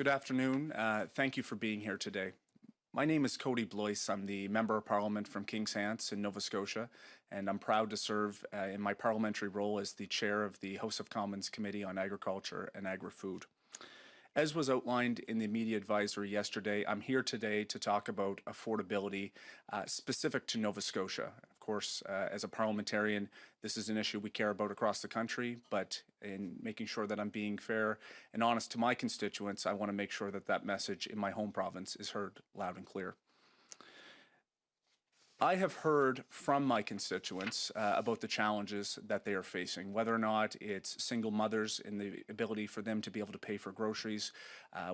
Good afternoon. Thank you for being here today. My name is Kody Blois. I'm the Member of Parliament from Hants in Nova Scotia, and I'm proud to serve in my parliamentary role as the Chair of the House of Commons Committee on Agriculture and Agri-Food. As was outlined in the media advisory yesterday, I'm here today to talk about affordability specific to Nova Scotia. Of course, as a parliamentarian, this is an issue we care about across the country, but in making sure that I'm being fair and honest to my constituents, I want to make sure that that message in my home province is heard loud and clear. I have heard from my constituents about the challenges that they are facing, whether or not it's single mothers and the ability for them to be able to pay for groceries,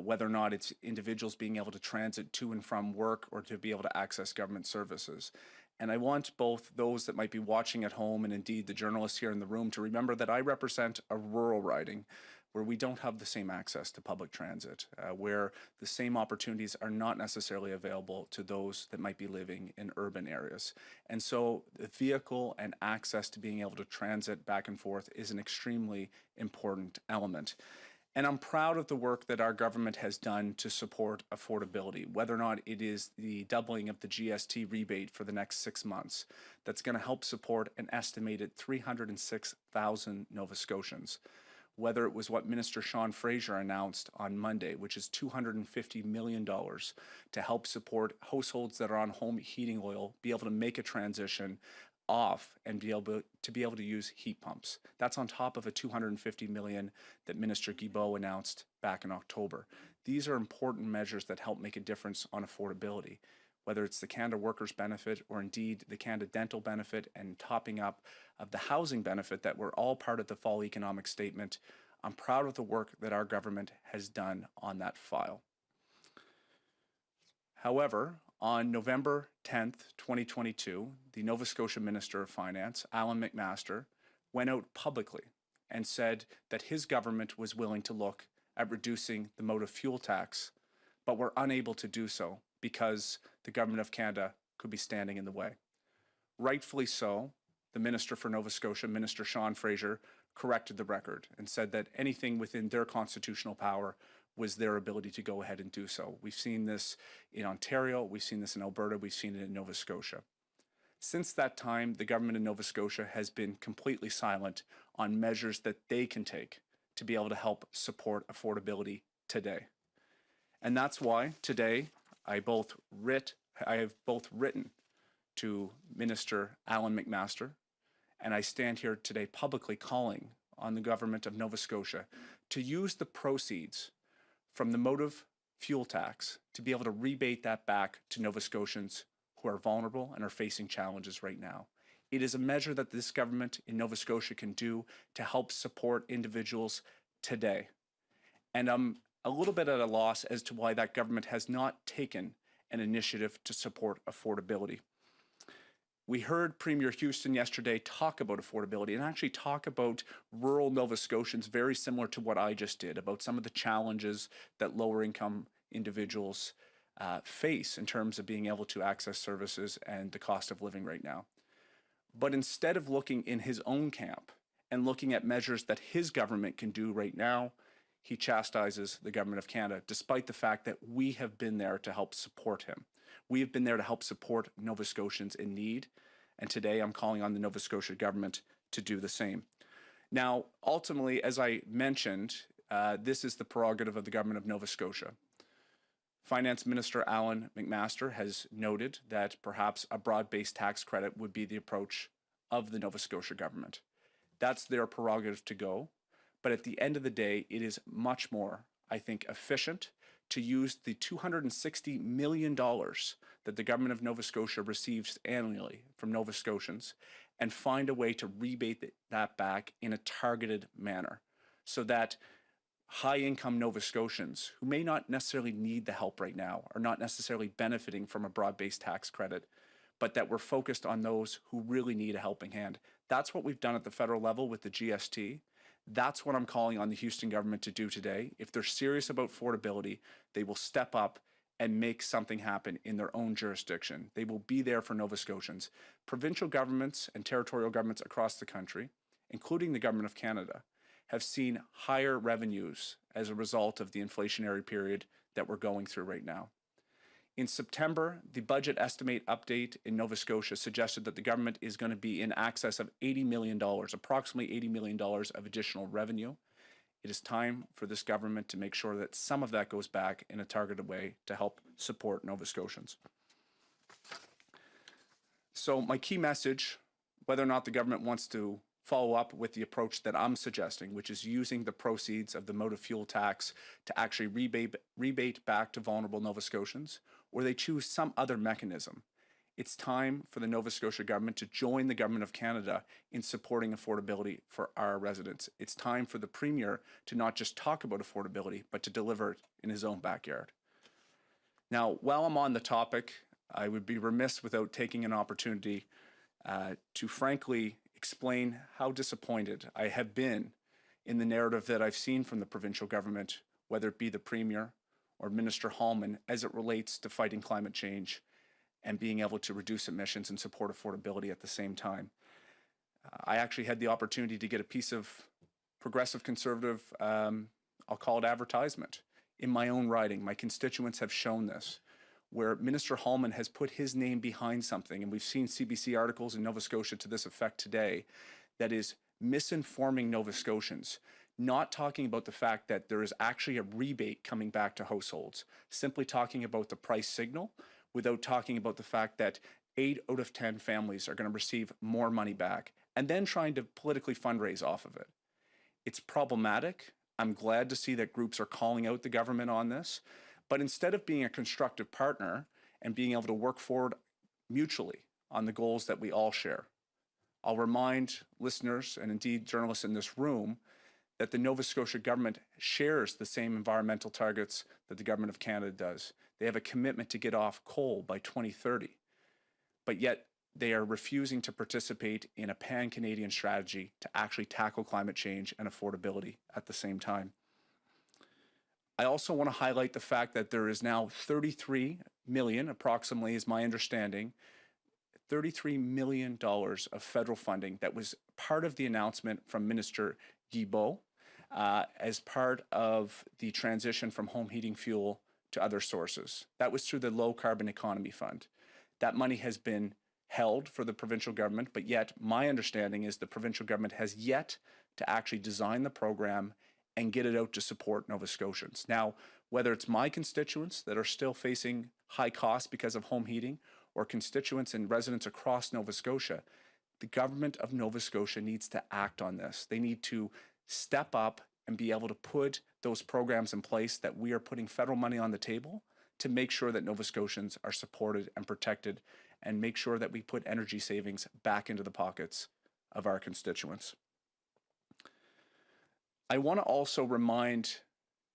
whether or not it's individuals being able to transit to and from work or to be able to access government services. And I want both those that might be watching at home and indeed the journalists here in the room to remember that I represent a rural riding where we don't have the same access to public transit, where the same opportunities are not necessarily available to those that might be living in urban areas. And so the vehicle and access to being able to transit back and forth is an extremely important element. And I'm proud of the work that our government has done to support affordability, whether or not it is the doubling of the GST rebate for the next 6 months. That's going to help support an estimated 306,000 Nova Scotians. Whether it was what Minister Sean Fraser announced on Monday, which is $250 million to help support households that are on home heating oil, be able to make a transition off and be able to use heat pumps. That's on top of a $250 million that Minister Guilbeault announced back in October. These are important measures that help make a difference on affordability, whether it's the Canada Workers Benefit or indeed the Canada Dental Benefit and topping up of the housing benefit that were all part of the Fall Economic Statement. I'm proud of the work that our government has done on that file. However, on November 10th, 2022, the Nova Scotia Minister of Finance, Alan McMaster, went out publicly and said that his government was willing to look at reducing the motor fuel tax, but were unable to do so because the Government of Canada could be standing in the way. Rightfully so, the Minister for Nova Scotia, Minister Sean Fraser, corrected the record and said that anything within their constitutional power was their ability to go ahead and do so. We've seen this in Ontario, we've seen this in Alberta, we've seen it in Nova Scotia. Since that time, the government in Nova Scotia has been completely silent on measures that they can take to be able to help support affordability today. And that's why today I have both written to Minister Alan McMaster, and I stand here today publicly calling on the government of Nova Scotia to use the proceeds from the motive fuel tax to be able to rebate that back to Nova Scotians who are vulnerable and are facing challenges right now. It is a measure that this government in Nova Scotia can do to help support individuals today. And I'm a little bit at a loss as to why that government has not taken an initiative to support affordability. We heard Premier Houston yesterday talk about affordability and actually talk about rural Nova Scotians very similar to what I just did, about some of the challenges that lower income individuals face in terms of being able to access services and the cost of living right now. But instead of looking in his own camp and looking at measures that his government can do right now, he chastises the Government of Canada, despite the fact that we have been there to help support him. We have been there to help support Nova Scotians in need, and today I'm calling on the Nova Scotia government to do the same. Now, ultimately, as I mentioned, this is the prerogative of the government of Nova Scotia. Finance Minister Alan McMaster has noted that perhaps a broad-based tax credit would be the approach of the Nova Scotia government. That's their prerogative to go, but at the end of the day, it is much more, I think, efficient to use the $260 million that the government of Nova Scotia receives annually from Nova Scotians and find a way to rebate that back in a targeted manner so that high-income Nova Scotians who may not necessarily need the help right now are not necessarily benefiting from a broad-based tax credit, but that we're focused on those who really need a helping hand. That's what we've done at the federal level with the GST. That's what I'm calling on the Houston government to do today. If they're serious about affordability, they will step up and make something happen in their own jurisdiction. They will be there for Nova Scotians. Provincial governments and territorial governments across the country, including the Government of Canada, have seen higher revenues as a result of the inflationary period that we're going through right now. In September, the budget estimate update in Nova Scotia suggested that the government is going to be in excess of $80 million, approximately $80 million of additional revenue. It is time for this government to make sure that some of that goes back in a targeted way to help support Nova Scotians. So my key message, whether or not the government wants to follow up with the approach that I'm suggesting, which is using the proceeds of the motor fuel tax to actually rebate back to vulnerable Nova Scotians, or they choose some other mechanism. It's time for the Nova Scotia government to join the Government of Canada in supporting affordability for our residents. It's time for the Premier to not just talk about affordability, but to deliver it in his own backyard. Now, while I'm on the topic, I would be remiss without taking an opportunity to frankly explain how disappointed I have been in the narrative that I've seen from the provincial government, whether it be the Premier or Minister Hallman, as it relates to fighting climate change and being able to reduce emissions and support affordability at the same time. I actually had the opportunity to get a piece of progressive conservative, I'll call it advertisement, in my own writing. My constituents have shown this, where Minister Hallman has put his name behind something, and we've seen CBC articles in Nova Scotia to this effect today, that is misinforming Nova Scotians, not talking about the fact that there is actually a rebate coming back to households, simply talking about the price signal without talking about the fact that 8 out of 10 families are going to receive more money back, and then trying to politically fundraise off of it. It's problematic. I'm glad to see that groups are calling out the government on this, but instead of being a constructive partner and being able to work forward mutually on the goals that we all share, I'll remind listeners and indeed journalists in this room that the Nova Scotia government shares the same environmental targets that the Government of Canada does. They have a commitment to get off coal by 2030, but yet they are refusing to participate in a pan-Canadian strategy to actually tackle climate change and affordability at the same time. I also want to highlight the fact that there is now 33 million, approximately is my understanding, $33 million of federal funding that was part of the announcement from Minister Guilbeault as part of the transition from home heating fuel to other sources. That was through the Low Carbon Economy Fund. That money has been held for the provincial government, but yet my understanding is the provincial government has yet to actually design the program and get it out to support Nova Scotians. Now, whether it's my constituents that are still facing high costs because of home heating, or constituents and residents across Nova Scotia, the government of Nova Scotia needs to act on this. They need to step up and be able to put those programs in place that we are putting federal money on the table to make sure that Nova Scotians are supported and protected, and make sure that we put energy savings back into the pockets of our constituents. I want to also remind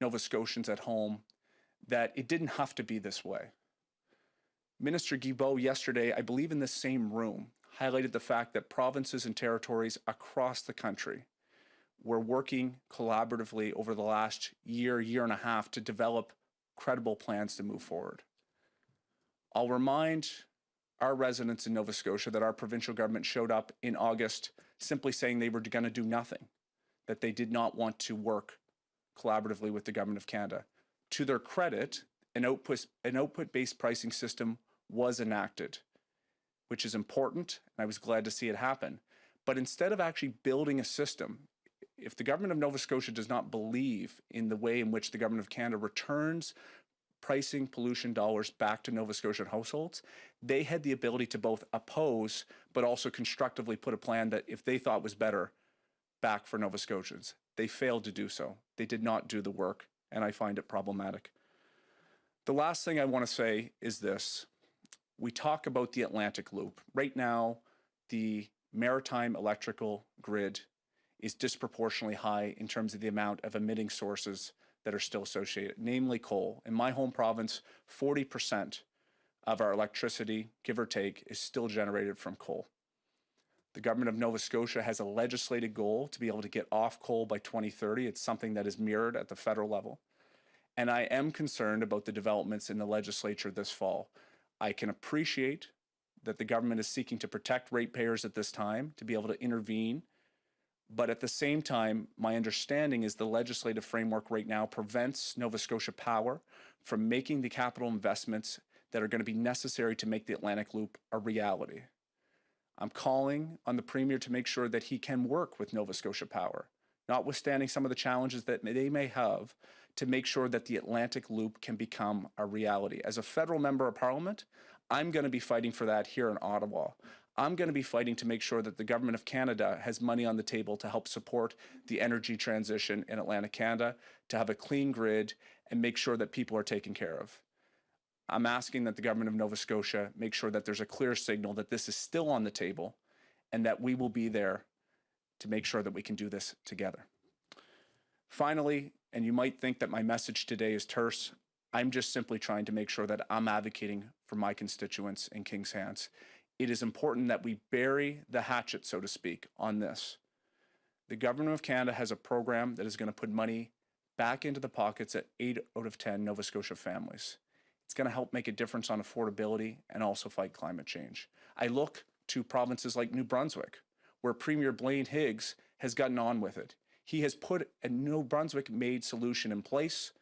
Nova Scotians at home that it didn't have to be this way. Minister Guilbeault yesterday, I believe in this same room, highlighted the fact that provinces and territories across the country were working collaboratively over the last year, year and a half to develop credible plans to move forward. I'll remind our residents in Nova Scotia that our provincial government showed up in August simply saying they were going to do nothing, that they did not want to work collaboratively with the Government of Canada. To their credit, an output-based pricing system was enacted, which is important, and I was glad to see it happen. But instead of actually building a system, if the government of Nova Scotia does not believe in the way in which the Government of Canada returns pricing pollution dollars back to Nova Scotian households, they had the ability to both oppose but also constructively put a plan that if they thought was better back for Nova Scotians. They failed to do so. They did not do the work, and I find it problematic. The last thing I want to say is this. We talk about the Atlantic Loop. Right now, the maritime electrical grid is disproportionately high in terms of the amount of emitting sources that are still associated, namely coal. In my home province, 40% of our electricity, give or take, is still generated from coal. The government of Nova Scotia has a legislated goal to be able to get off coal by 2030. It's something that is mirrored at the federal level. And I am concerned about the developments in the legislature this fall. I can appreciate that the government is seeking to protect ratepayers at this time, to be able to intervene But at the same time, my understanding is the legislative framework right now prevents Nova Scotia Power from making the capital investments that are going to be necessary to make the Atlantic Loop a reality. I'm calling on the Premier to make sure that he can work with Nova Scotia Power, notwithstanding some of the challenges that they may have, to make sure that the Atlantic Loop can become a reality. As a federal member of Parliament, I'm going to be fighting for that here in Ottawa. I'm going to be fighting to make sure that the Government of Canada has money on the table to help support the energy transition in Atlantic Canada, to have a clean grid, and make sure that people are taken care of. I'm asking that the Government of Nova Scotia make sure that there's a clear signal that this is still on the table and that we will be there to make sure that we can do this together. Finally, and you might think that my message today is terse, I'm just simply trying to make sure that I'm advocating for my constituents in Kings Hants. It is important that we bury the hatchet, so to speak, on this. The Government of Canada has a program that is going to put money back into the pockets of 8 out of 10 Nova Scotia families. It's going to help make a difference on affordability and also fight climate change. I look to provinces like New Brunswick, where Premier Blaine Higgs has gotten on with it. He has put a New Brunswick-made solution in place,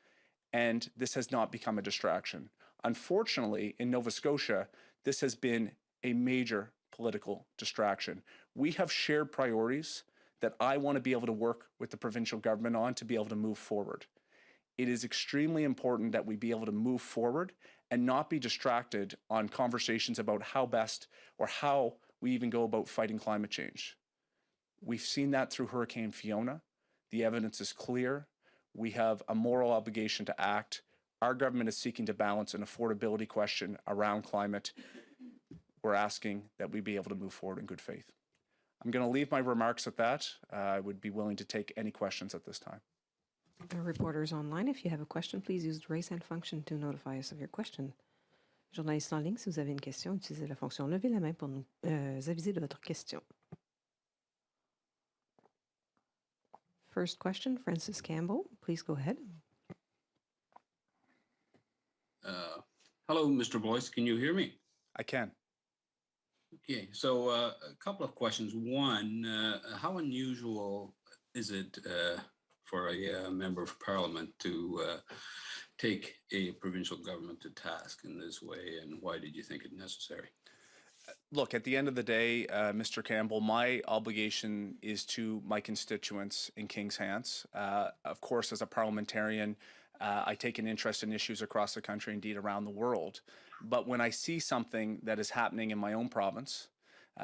and this has not become a distraction. Unfortunately, in Nova Scotia, this has been a major political distraction. We have shared priorities that I want to be able to work with the provincial government on to be able to move forward. It is extremely important that we be able to move forward and not be distracted on conversations about how best or how we even go about fighting climate change. We've seen that through Hurricane Fiona. The evidence is clear. We have a moral obligation to act. Our government is seeking to balance an affordability question around climate. We're asking that we be able to move forward in good faith. I'm going to leave my remarks at that. I would be willing to take any questions at this time. Reporters online, if you have a question, please use the raise hand function to notify us of your question. Journalistes en ligne, si vous avez une question, utilisez la fonction lever la main pour nous aviser de votre question. First question, Francis Campbell. Please go ahead. Hello, Mr. Blois. Can you hear me? I can. Okay, so a couple of questions. One, how unusual is it for a member of parliament to take a provincial government to task in this way, and why did you think it necessary? Look, at the end of the day, Mr. Campbell, my obligation is to my constituents in Kings Hants. Of course, as a parliamentarian, I take an interest in issues across the country, indeed around the world. But when I see something that is happening in my own province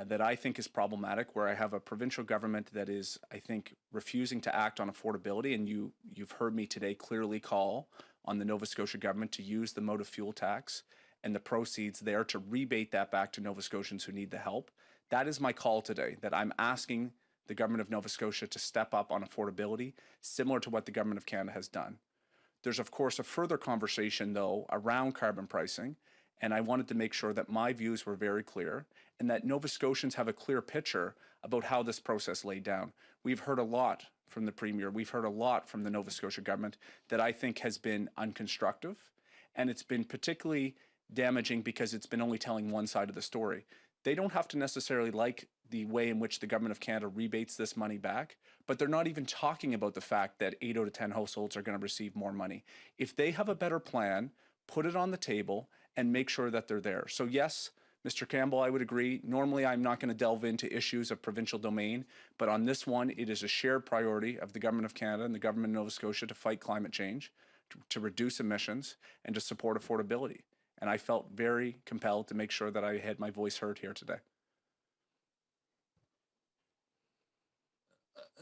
that I think is problematic, where I have a provincial government that is, I think, refusing to act on affordability, and you've heard me today clearly call on the Nova Scotia government to use the motor fuel tax and the proceeds there to rebate that back to Nova Scotians who need the help. That is my call today, that I'm asking the government of Nova Scotia to step up on affordability, similar to what the government of Canada has done. There's, of course, a further conversation, though, around carbon pricing, and I wanted to make sure that my views were very clear and that Nova Scotians have a clear picture about how this process laid down. We've heard a lot from the Premier. We've heard a lot from the Nova Scotia government that I think has been unconstructive, and it's been particularly damaging because it's been only telling one side of the story. They don't have to necessarily like the way in which the government of Canada rebates this money back, but they're not even talking about the fact that 8 out of 10 households are going to receive more money. If they have a better plan, put it on the table and make sure that they're there. So yes, Mr. Campbell, I would agree. Normally, I'm not going to delve into issues of provincial domain, but on this one, it is a shared priority of the Government of Canada and the Government of Nova Scotia to fight climate change, to reduce emissions, and to support affordability. And I felt very compelled to make sure that I had my voice heard here today.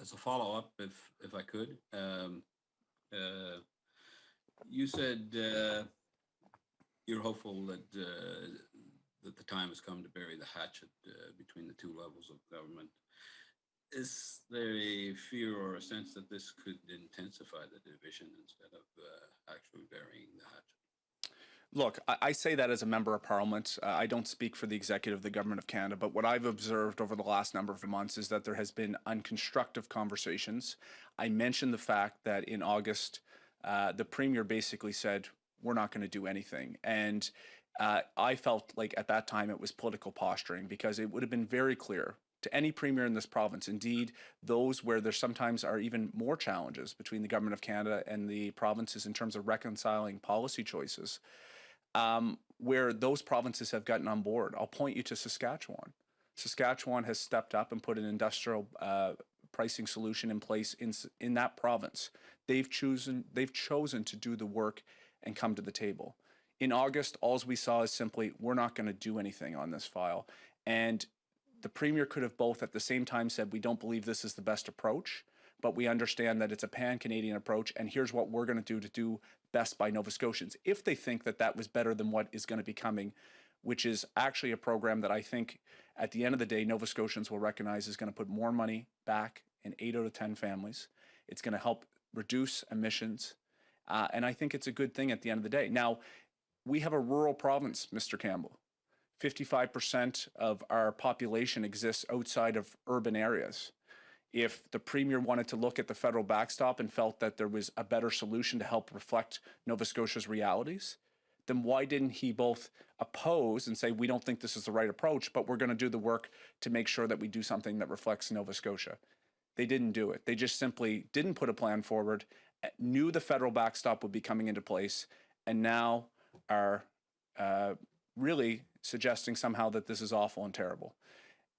As a follow-up, if I could, you said you're hopeful that that the time has come to bury the hatchet between the two levels of government. Is there a fear or a sense that this could intensify the division instead of actually burying the hatchet? Look, I say that as a member of Parliament. I don't speak for the executive of the Government of Canada, but what I've observed over the last number of months is that there has been unconstructive conversations. I mentioned the fact that in August, the Premier basically said, we're not going to do anything. And I felt like at that time it was political posturing, because it would have been very clear to any premier in this province. Indeed, those where there sometimes are even more challenges between the Government of Canada and the provinces in terms of reconciling policy choices, where those provinces have gotten on board. I'll point you to Saskatchewan. Saskatchewan has stepped up and put an industrial pricing solution in place in that province. They've chosen to do the work and come to the table. In August, all we saw is simply, we're not going to do anything on this file. And the Premier could have both at the same time said, we don't believe this is the best approach, but we understand that it's a pan-Canadian approach, and here's what we're going to do best by Nova Scotians. If they think that that was better than what is going to be coming, which is actually a program that I think at the end of the day, Nova Scotians will recognize is going to put more money back in 8 out of 10 families. It's going to help reduce emissions. And I think it's a good thing at the end of the day. Now, we have a rural province, Mr. Campbell. 55% of our population exists outside of urban areas. If the Premier wanted to look at the federal backstop and felt that there was a better solution to help reflect Nova Scotia's realities, then why didn't he both oppose and say, we don't think this is the right approach, but we're going to do the work to make sure that we do something that reflects Nova Scotia? They didn't do it. They just simply didn't put a plan forward, knew the federal backstop would be coming into place, and now are really suggesting somehow that this is awful and terrible.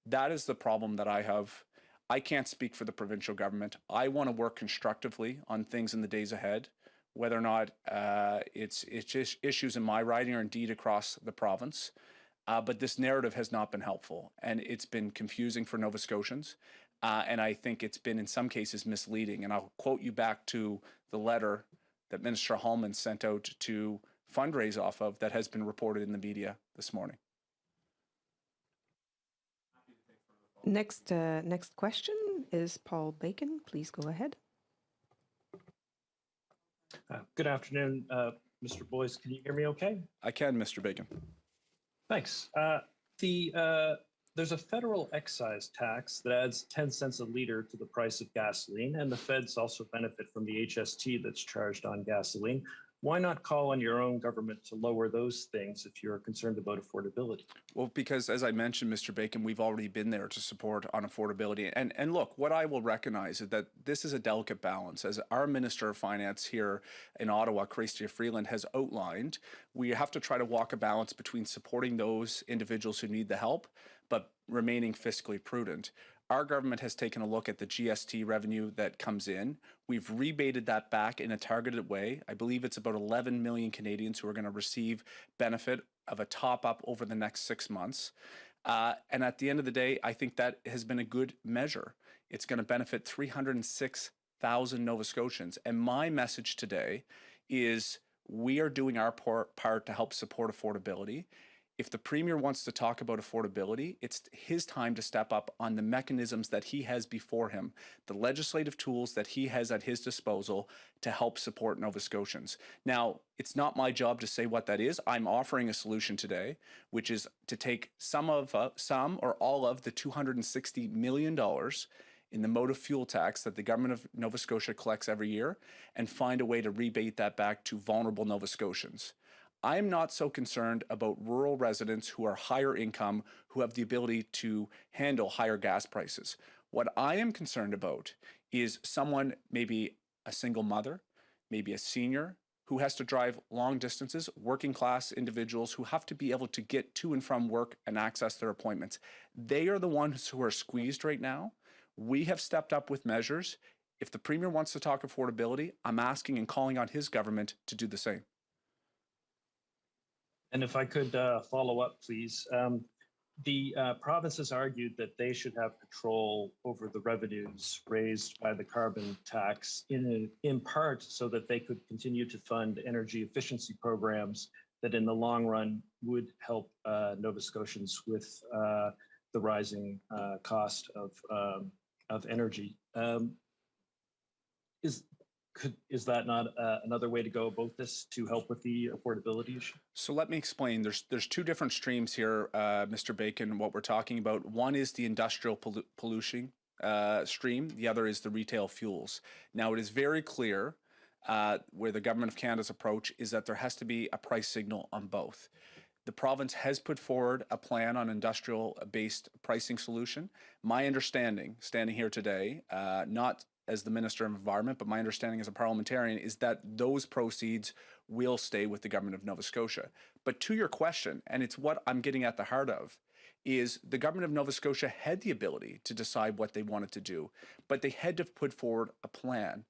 That is the problem that I have. I can't speak for the provincial government. I want to work constructively on things in the days ahead, whether or not it's just issues in my riding or indeed across the province. But this narrative has not been helpful, and it's been confusing for Nova Scotians. And I think it's been, in some cases, misleading. And I'll quote you back to the letter that Minister Hallman sent out to fundraise off of that has been reported in the media this morning. Next question is Paul Bacon. Please go ahead. Good afternoon, Mr. Blois. Can you hear me okay? I can, Mr. Bacon. Thanks. There's a federal excise tax that adds 10 cents a liter to the price of gasoline, and the feds also benefit from the HST that's charged on gasoline. Why not call on your own government to lower those things if you're concerned about affordability? Well, because as I mentioned, Mr. Bacon, we've already been there to support on affordability. And look, what I will recognize is that this is a delicate balance. As our Minister of Finance here in Ottawa, Chrystia Freeland, has outlined, we have to try to walk a balance between supporting those individuals who need the help, but remaining fiscally prudent. Our government has taken a look at the GST revenue that comes in. We've rebated that back in a targeted way. I believe it's about 11 million Canadians who are going to receive benefit of a top up over the next 6 months. And at the end of the day, I think that has been a good measure. It's going to benefit 306,000 Nova Scotians. And my message today is we are doing our part to help support affordability. If the Premier wants to talk about affordability, it's his time to step up on the mechanisms that he has before him, the legislative tools that he has at his disposal to help support Nova Scotians. Now, it's not my job to say what that is. I'm offering a solution today, which is to take some or all of the $260 million in the motor fuel tax that the government of Nova Scotia collects every year and find a way to rebate that back to vulnerable Nova Scotians. I'm not so concerned about rural residents who are higher income, who have the ability to handle higher gas prices. What I am concerned about is someone, maybe a single mother, maybe a senior, who has to drive long distances, working class individuals who have to be able to get to and from work and access their appointments. They are the ones who are squeezed right now. We have stepped up with measures. If the Premier wants to talk affordability, I'm asking and calling on his government to do the same. And if I could follow up, please. The province has argued that they should have control over the revenues raised by the carbon tax in part so that they could continue to fund energy efficiency programs that in the long run would help Nova Scotians with the rising cost of energy. Is that not another way to go about this to help with the affordability issue? So let me explain. There's two different streams here, Mr. Bacon, what we're talking about. One is the industrial pollution stream. The other is the retail fuels. Now, it is very clear where the Government of Canada's approach is that there has to be a price signal on both. The province has put forward a plan on industrial-based pricing solution. My understanding, standing here today, not as the Minister of Environment, but my understanding as a parliamentarian is that those proceeds will stay with the government of Nova Scotia. But to your question, and it's what I'm getting at the heart of, is the government of Nova Scotia had the ability to decide what they wanted to do, but they had to put forward a plan.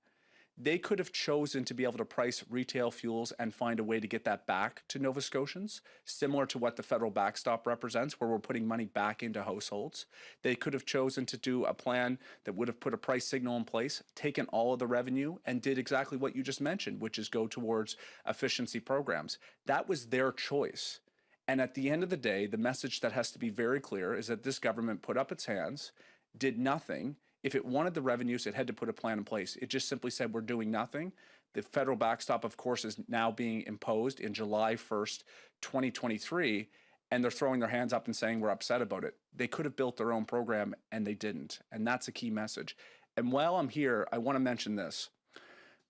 They could have chosen to be able to price retail fuels and find a way to get that back to Nova Scotians, similar to what the federal backstop represents, where we're putting money back into households. They could have chosen to do a plan that would have put a price signal in place, taken all of the revenue, and did exactly what you just mentioned, which is go towards efficiency programs. That was their choice. And at the end of the day, the message that has to be very clear is that this government put up its hands, did nothing. If it wanted the revenues, it had to put a plan in place. It just simply said, we're doing nothing. The federal backstop, of course, is now being imposed in July 1st, 2023, and they're throwing their hands up and saying, we're upset about it. They could have built their own program, and they didn't. And that's a key message. And while I'm here, I want to mention this.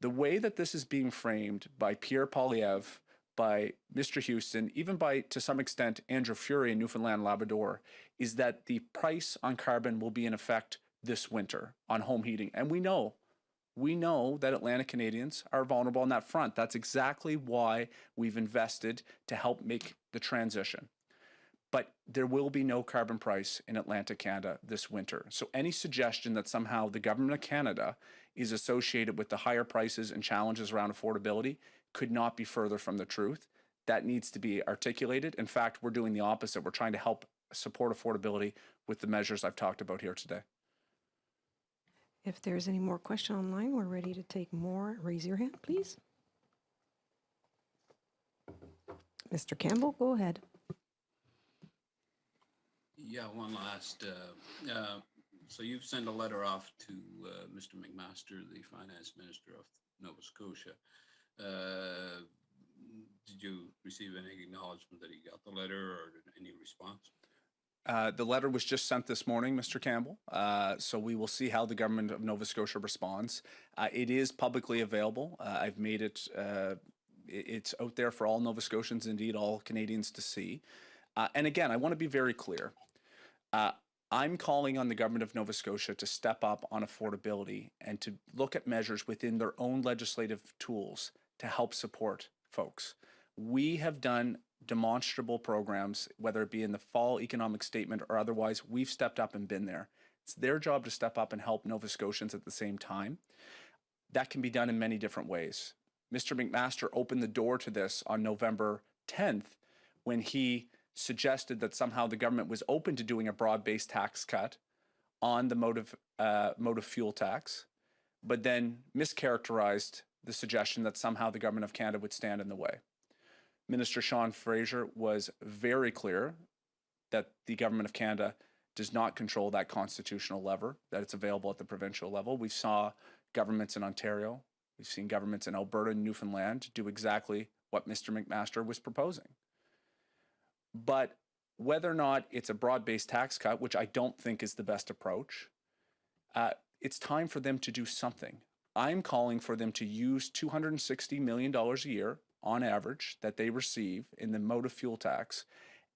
The way that this is being framed by Pierre Poilievre, by Mr. Houston, even by, to some extent, Andrew Furey in Newfoundland Labrador, is that the price on carbon will be in effect this winter on home heating. And we know that Atlantic Canadians are vulnerable on that front. That's exactly why we've invested to help make the transition. But there will be no carbon price in Atlantic Canada this winter. So any suggestion that somehow the government of Canada is associated with the higher prices and challenges around affordability could not be further from the truth. That needs to be articulated. In fact, we're doing the opposite. We're trying to help support affordability with the measures I've talked about here today. If there's any more question online, we're ready to take more. Raise your hand, please. Mr. Campbell, go ahead. Yeah, one last. So you've sent a letter off to Mr. McMaster, the Finance Minister of Nova Scotia. Did you receive any acknowledgement that he got the letter or any response? The letter was just sent this morning, Mr. Campbell, so we will see how the government of Nova Scotia responds. It is publicly available. I've made it, it's out there for all Nova Scotians, indeed all Canadians to see. And again, I want to be very clear. I'm calling on the government of Nova Scotia to step up on affordability and to look at measures within their own legislative tools to help support folks. We have done demonstrable programs, whether it be in the fall economic statement or otherwise. We've stepped up and been there. It's their job to step up and help Nova Scotians at the same time. That can be done in many different ways. Mr. McMaster opened the door to this on November 10th when he suggested that somehow the government was open to doing a broad-based tax cut on the motive fuel tax, but then mischaracterized the suggestion that somehow the government of Canada would stand in the way. Minister Sean Fraser was very clear that the government of Canada does not control that constitutional lever, that it's available at the provincial level. We saw governments in Ontario, we've seen governments in Alberta and Newfoundland do exactly what Mr. McMaster was proposing. But whether or not it's a broad-based tax cut, which I don't think is the best approach, it's time for them to do something. I'm calling for them to use $260 million a year on average that they receive in the motive fuel tax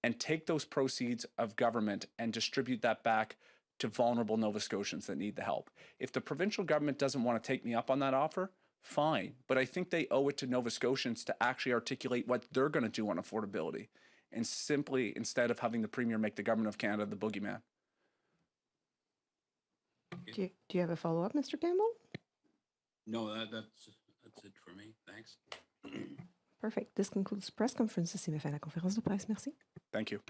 and take those proceeds of government and distribute that back to vulnerable Nova Scotians that need the help. If the provincial government doesn't want to take me up on that offer, fine. But I think they owe it to Nova Scotians to actually articulate what they're going to do on affordability, and simply, instead of having the Premier make the government of Canada the boogeyman. Do you have a follow-up, Mr. Campbell? No, that's it for me. Thanks. Perfect. This concludes the press conference. C'est fin la conférence de presse. Merci. Thank you.